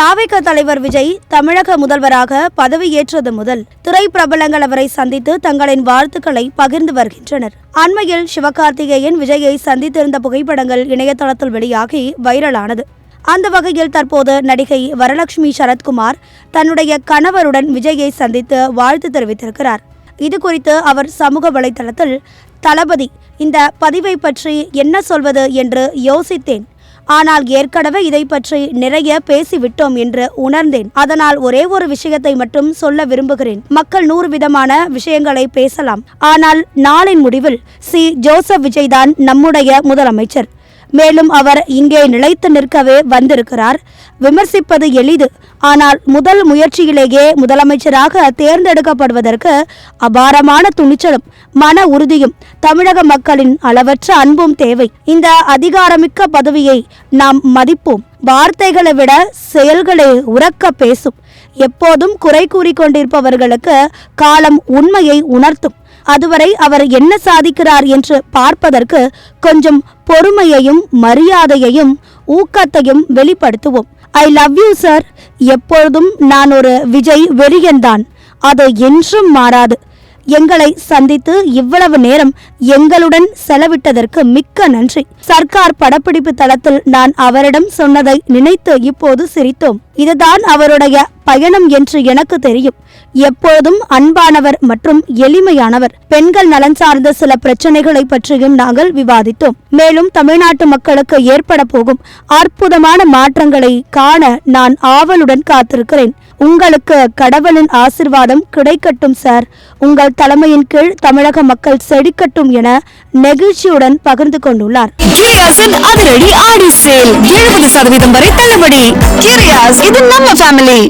தாவேக தலைவர் விஜய் தமிழக முதல்வராக பதவியேற்றது முதல் திரைப்பிரபலங்கள் அவரை சந்தித்து தங்களின் வாழ்த்துக்களை பகிர்ந்து வருகின்றனர். அண்மையில் சிவகார்த்திகேயன் விஜயை சந்தித்திருந்த புகைப்படங்கள் இணையதளத்தில் வெளியாகி வைரலானது. அந்த வகையில் தற்போது நடிகை வரலட்சுமி சரத்குமார் தன்னுடைய கணவருடன் விஜயை சந்தித்து வாழ்த்து தெரிவித்திருக்கிறார். இது குறித்து அவர் சமூக வலைதளத்தில், தளபதி, இந்த பதிவை பற்றி என்ன சொல்வது என்று யோசித்தேன். ஆனால் ஏற்கனவே இதை பற்றி நிறைய பேசிவிட்டோம் என்று உணர்ந்தேன். அதனால் ஒரே ஒரு விஷயத்தை மட்டும் சொல்ல விரும்புகிறேன். மக்கள் 100 விதமான விஷயங்களை பேசலாம். ஆனால் நாளின் முடிவில் ஜோசப் விஜய் தான் நம்முடைய முதலமைச்சர். மேலும் அவர் இங்கே நிலைத்து நிற்கவே வந்திருக்கிறார். விமர்சிப்பது எளிது. ஆனால் முதல் முயற்சியிலேயே முதலமைச்சராக தேர்ந்தெடுக்கப்படுவதற்கு அபாரமான துணிச்சலும் மன உறுதியும் தமிழக மக்களின் அளவற்ற அன்பும் தேவை. இந்த அதிகாரமிக்க பதவியை நாம் மதிப்போம். வார்த்தைகளை விட செயல்களை உரக்க பேசும். எப்போதும் குறை கூறிக்கொண்டிருப்பவர்களுக்கு காலம் உண்மையை உணர்த்தும். அதுவரை அவர் என்ன சாதிக்கிறார் என்று பார்ப்பதற்கு கொஞ்சம் பொறுமையையும் மரியாதையையும் ஊக்கத்தையும் வெளிப்படுத்துவோம். I love you sir. எப்பொழுதும் நான் ஒரு விஜய் வெறியன்தான். அது என்றும் மாறாது. எங்களை சந்தித்து இவ்வளவு நேரம் எங்களுடன் செலவிட்டதற்கு மிக்க நன்றி. சர்க்கார் படப்பிடிப்பு தளத்தில் நான் அவரிடம் சொன்னதை நினைத்து இப்போது சிரித்தோம். இதுதான் அவருடைய பயணம் என்று எனக்கு தெரியும். எப்போதும் அன்பானவர் மற்றும் எளிமையானவர். பெண்கள் நலன் சார்ந்த சில பிரச்சனைகளை பற்றியும் நாங்கள் விவாதித்தோம். மேலும் தமிழ்நாட்டு மக்களுக்கு ஏற்பட போகும் அற்புதமான மாற்றங்களை காண நான் ஆவலுடன் காத்திருக்கிறேன். உங்களுக்கு கடவுளின் ஆசிர்வாதம் கிடைக்கட்டும் சார். உங்கள் தலைமையின் கீழ் தமிழக மக்கள் செழிக்கட்டும் என நெகிழ்ச்சியுடன் பகிர்ந்து கொண்டுள்ளார். அதிரடி ஆடி சேல் 70% வரை தள்ளுபடி. இது நம்ம ஃபேமிலி.